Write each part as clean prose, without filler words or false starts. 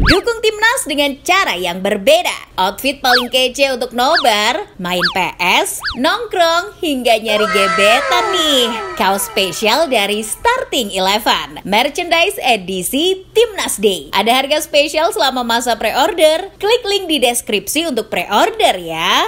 Dukung timnas dengan cara yang berbeda. Outfit paling kece untuk nobar, main PS, nongkrong, hingga nyari gebetan nih. Kaos spesial dari Starting Eleven, merchandise edisi Timnas Day. Ada harga spesial selama masa pre-order. Klik link di deskripsi untuk pre-order ya.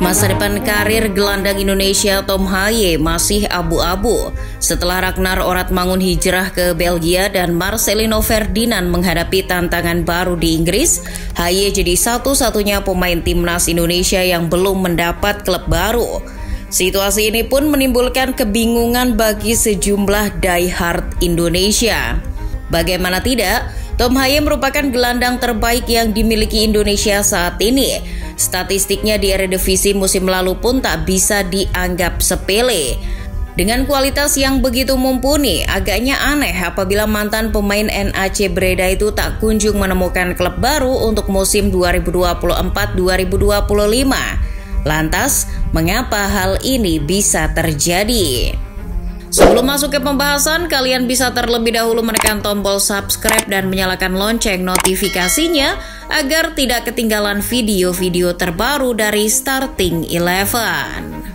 Masa depan karir gelandang Indonesia Tom Haye masih abu-abu setelah Ragnar Oratmangun hijrah ke Belgia dan Marcelino Ferdinand menghadapi tantangan baru di Inggris. Haye jadi satu-satunya pemain timnas Indonesia yang belum mendapat klub baru. Situasi ini pun menimbulkan kebingungan bagi sejumlah diehard Indonesia. Bagaimana tidak, Tom Haye merupakan gelandang terbaik yang dimiliki Indonesia saat ini. Statistiknya di Eredivisie musim lalu pun tak bisa dianggap sepele. Dengan kualitas yang begitu mumpuni, agaknya aneh apabila mantan pemain NAC Breda itu tak kunjung menemukan klub baru untuk musim 2024-2025. Lantas, mengapa hal ini bisa terjadi? Sebelum masuk ke pembahasan, kalian bisa terlebih dahulu menekan tombol subscribe dan menyalakan lonceng notifikasinya agar tidak ketinggalan video-video terbaru dari Starting Eleven.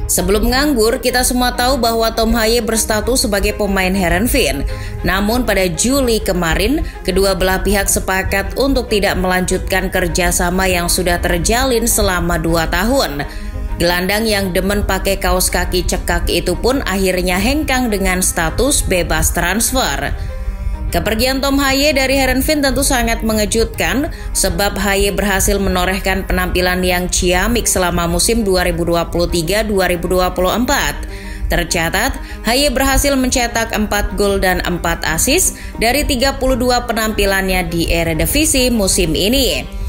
Sebelum nganggur, kita semua tahu bahwa Tom Haye berstatus sebagai pemain Heerenveen. Namun pada Juli kemarin, kedua belah pihak sepakat untuk tidak melanjutkan kerjasama yang sudah terjalin selama 2 tahun. Gelandang yang demen pakai kaos kaki cekak itu pun akhirnya hengkang dengan status bebas transfer. Kepergian Tom Haye dari Heerenveen tentu sangat mengejutkan sebab Haye berhasil menorehkan penampilan yang ciamik selama musim 2023-2024. Tercatat, Haye berhasil mencetak 4 gol dan 4 assist dari 32 penampilannya di Eredivisie musim ini.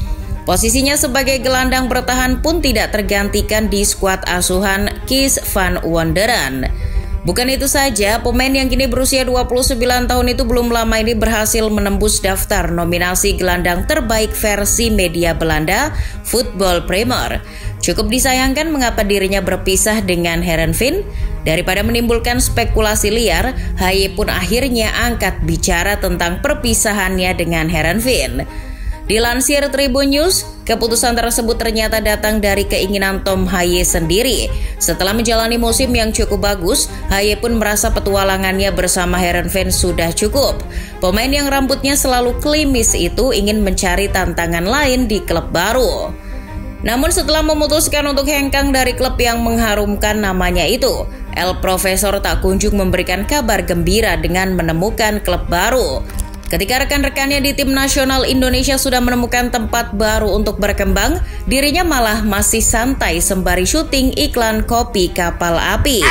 Posisinya sebagai gelandang bertahan pun tidak tergantikan di skuad asuhan Kees van Wonderen. Bukan itu saja, pemain yang kini berusia 29 tahun itu belum lama ini berhasil menembus daftar nominasi gelandang terbaik versi media Belanda, Football Premier. Cukup disayangkan mengapa dirinya berpisah dengan Heerenveen. Daripada menimbulkan spekulasi liar, Haye pun akhirnya angkat bicara tentang perpisahannya dengan Heerenveen. Dilansir Tribun News, keputusan tersebut ternyata datang dari keinginan Tom Haye sendiri. Setelah menjalani musim yang cukup bagus, Haye pun merasa petualangannya bersama Heerenveen sudah cukup. Pemain yang rambutnya selalu klimis itu ingin mencari tantangan lain di klub baru. Namun setelah memutuskan untuk hengkang dari klub yang mengharumkan namanya itu, El Profesor tak kunjung memberikan kabar gembira dengan menemukan klub baru. Ketika rekan-rekannya di tim nasional Indonesia sudah menemukan tempat baru untuk berkembang, dirinya malah masih santai sembari syuting iklan kopi kapal api.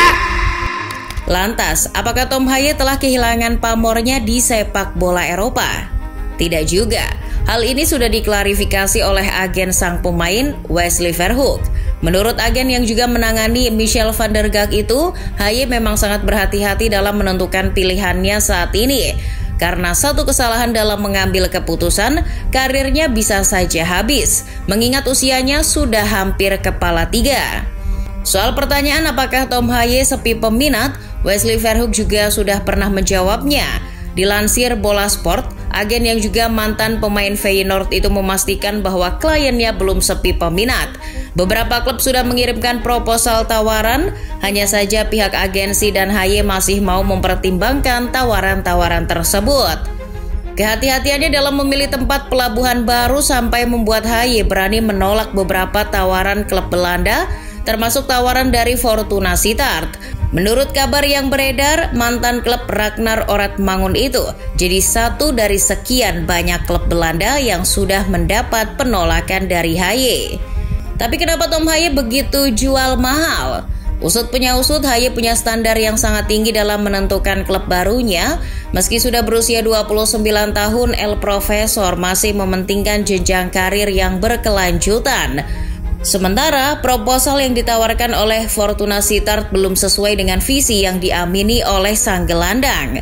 Lantas, apakah Tom Haye telah kehilangan pamornya di sepak bola Eropa? Tidak juga. Hal ini sudah diklarifikasi oleh agen sang pemain, Wesley Verhoek. Menurut agen yang juga menangani Michel van der Gaag itu, Haye memang sangat berhati-hati dalam menentukan pilihannya saat ini. Karena satu kesalahan dalam mengambil keputusan, karirnya bisa saja habis, mengingat usianya sudah hampir kepala 3. Soal pertanyaan apakah Tom Haye sepi peminat, Wesley Verhoek juga sudah pernah menjawabnya. Dilansir Bola Sport, agen yang juga mantan pemain Feyenoord itu memastikan bahwa kliennya belum sepi peminat. Beberapa klub sudah mengirimkan proposal tawaran, hanya saja pihak agensi dan Haye masih mau mempertimbangkan tawaran-tawaran tersebut. Kehati-hatiannya dalam memilih tempat pelabuhan baru sampai membuat Haye berani menolak beberapa tawaran klub Belanda, termasuk tawaran dari Fortuna Sittard. Menurut kabar yang beredar, mantan klub Ragnar Oratmangun itu jadi satu dari sekian banyak klub Belanda yang sudah mendapat penolakan dari Haye. Tapi kenapa Tom Haye begitu jual mahal? Usut punya usut, Haye punya standar yang sangat tinggi dalam menentukan klub barunya. Meski sudah berusia 29 tahun, El Profesor masih mementingkan jenjang karir yang berkelanjutan. Sementara proposal yang ditawarkan oleh Fortuna Sittard belum sesuai dengan visi yang diamini oleh sang gelandang.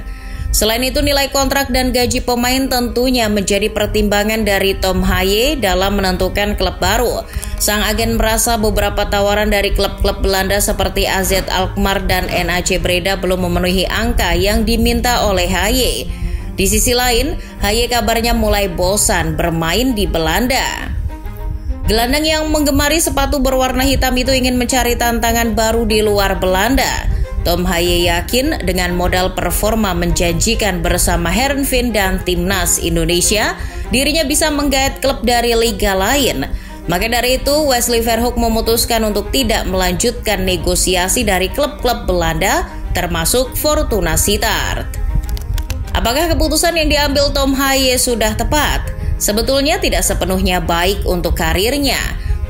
Selain itu, nilai kontrak dan gaji pemain tentunya menjadi pertimbangan dari Tom Haye dalam menentukan klub baru. Sang agen merasa beberapa tawaran dari klub-klub Belanda seperti AZ Alkmaar dan NAC Breda belum memenuhi angka yang diminta oleh Haye. Di sisi lain, Haye kabarnya mulai bosan bermain di Belanda. Gelandang yang menggemari sepatu berwarna hitam itu ingin mencari tantangan baru di luar Belanda. Tom Haye yakin dengan modal performa menjanjikan bersama Heerenveen dan Timnas Indonesia, dirinya bisa menggait klub dari liga lain. Maka dari itu, Wesley Verhoek memutuskan untuk tidak melanjutkan negosiasi dari klub-klub Belanda, termasuk Fortuna Sittard. Apakah keputusan yang diambil Tom Haye sudah tepat? Sebetulnya tidak sepenuhnya baik untuk karirnya.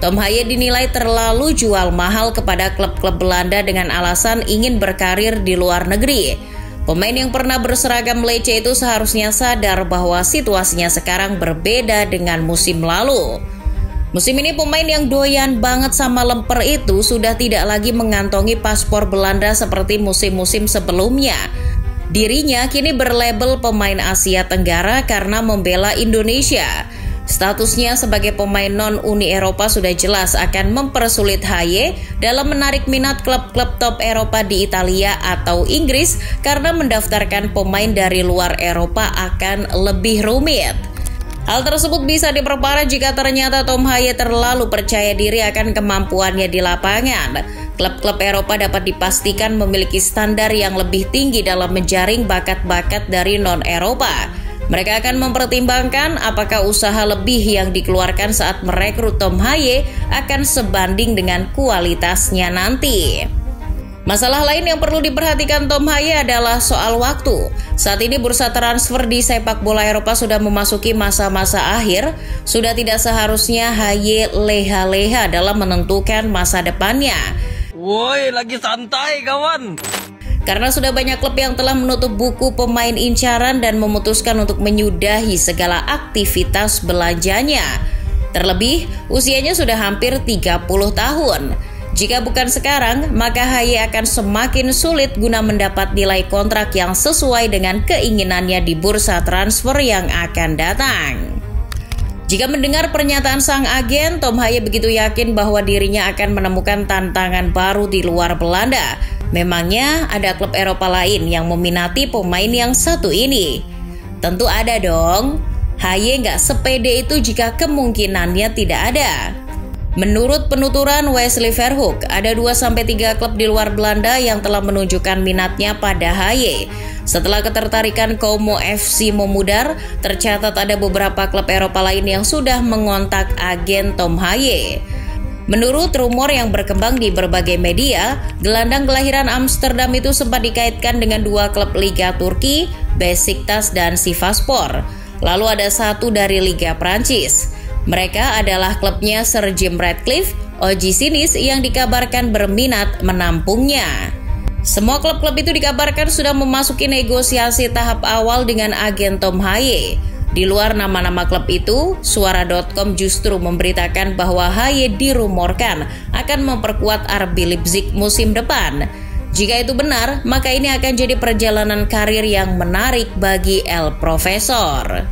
Tom Haye dinilai terlalu jual mahal kepada klub-klub Belanda dengan alasan ingin berkarir di luar negeri. Pemain yang pernah berseragam Lecce itu seharusnya sadar bahwa situasinya sekarang berbeda dengan musim lalu. Musim ini pemain yang doyan banget sama lemper itu sudah tidak lagi mengantongi paspor Belanda seperti musim-musim sebelumnya. Dirinya kini berlabel pemain Asia Tenggara karena membela Indonesia. Statusnya sebagai pemain non-Uni Eropa sudah jelas akan mempersulit Haye dalam menarik minat klub-klub top Eropa di Italia atau Inggris karena mendaftarkan pemain dari luar Eropa akan lebih rumit. Hal tersebut bisa diperparah jika ternyata Tom Haye terlalu percaya diri akan kemampuannya di lapangan. Klub-klub Eropa dapat dipastikan memiliki standar yang lebih tinggi dalam menjaring bakat-bakat dari non-Eropa. Mereka akan mempertimbangkan apakah usaha lebih yang dikeluarkan saat merekrut Tom Haye akan sebanding dengan kualitasnya nanti. Masalah lain yang perlu diperhatikan Tom Haye adalah soal waktu. Saat ini bursa transfer di sepak bola Eropa sudah memasuki masa-masa akhir. Sudah tidak seharusnya Haye leha-leha dalam menentukan masa depannya. Woi, lagi santai kawan. Karena sudah banyak klub yang telah menutup buku pemain incaran dan memutuskan untuk menyudahi segala aktivitas belanjanya. Terlebih, usianya sudah hampir 30 tahun. Jika bukan sekarang, maka Haye akan semakin sulit guna mendapat nilai kontrak yang sesuai dengan keinginannya di bursa transfer yang akan datang. Jika mendengar pernyataan sang agen, Tom Haye begitu yakin bahwa dirinya akan menemukan tantangan baru di luar Belanda. Memangnya ada klub Eropa lain yang meminati pemain yang satu ini? Tentu ada dong. Haye nggak sepede itu jika kemungkinannya tidak ada. Menurut penuturan Wesley Verhoek, ada 2-3 klub di luar Belanda yang telah menunjukkan minatnya pada Haye. Setelah ketertarikan Como FC memudar, tercatat ada beberapa klub Eropa lain yang sudah mengontak agen Tom Haye. Menurut rumor yang berkembang di berbagai media, gelandang kelahiran Amsterdam itu sempat dikaitkan dengan 2 klub Liga Turki, Besiktas dan Sivasspor. Lalu ada 1 dari Liga Prancis. Mereka adalah klubnya Sir Jim Ratcliffe, Oji Sinis yang dikabarkan berminat menampungnya. Semua klub-klub itu dikabarkan sudah memasuki negosiasi tahap awal dengan agen Tom Haye. Di luar nama-nama klub itu, Suara.com justru memberitakan bahwa Haye dirumorkan akan memperkuat RB Leipzig musim depan. Jika itu benar, maka ini akan jadi perjalanan karir yang menarik bagi El Profesor.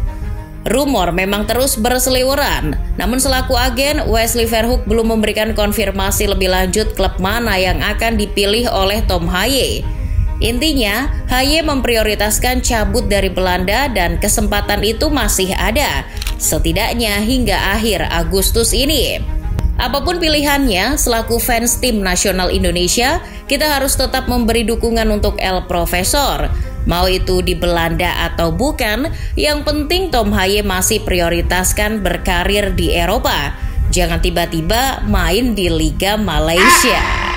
Rumor memang terus berseliweran, namun selaku agen, Wesley Verhoek belum memberikan konfirmasi lebih lanjut klub mana yang akan dipilih oleh Tom Haye. Intinya, Haye memprioritaskan cabut dari Belanda dan kesempatan itu masih ada, setidaknya hingga akhir Agustus ini. Apapun pilihannya, selaku fans tim nasional Indonesia, kita harus tetap memberi dukungan untuk El Profesor. Mau itu di Belanda atau bukan, yang penting Tom Haye masih prioritaskan berkarir di Eropa. Jangan tiba-tiba main di Liga Malaysia.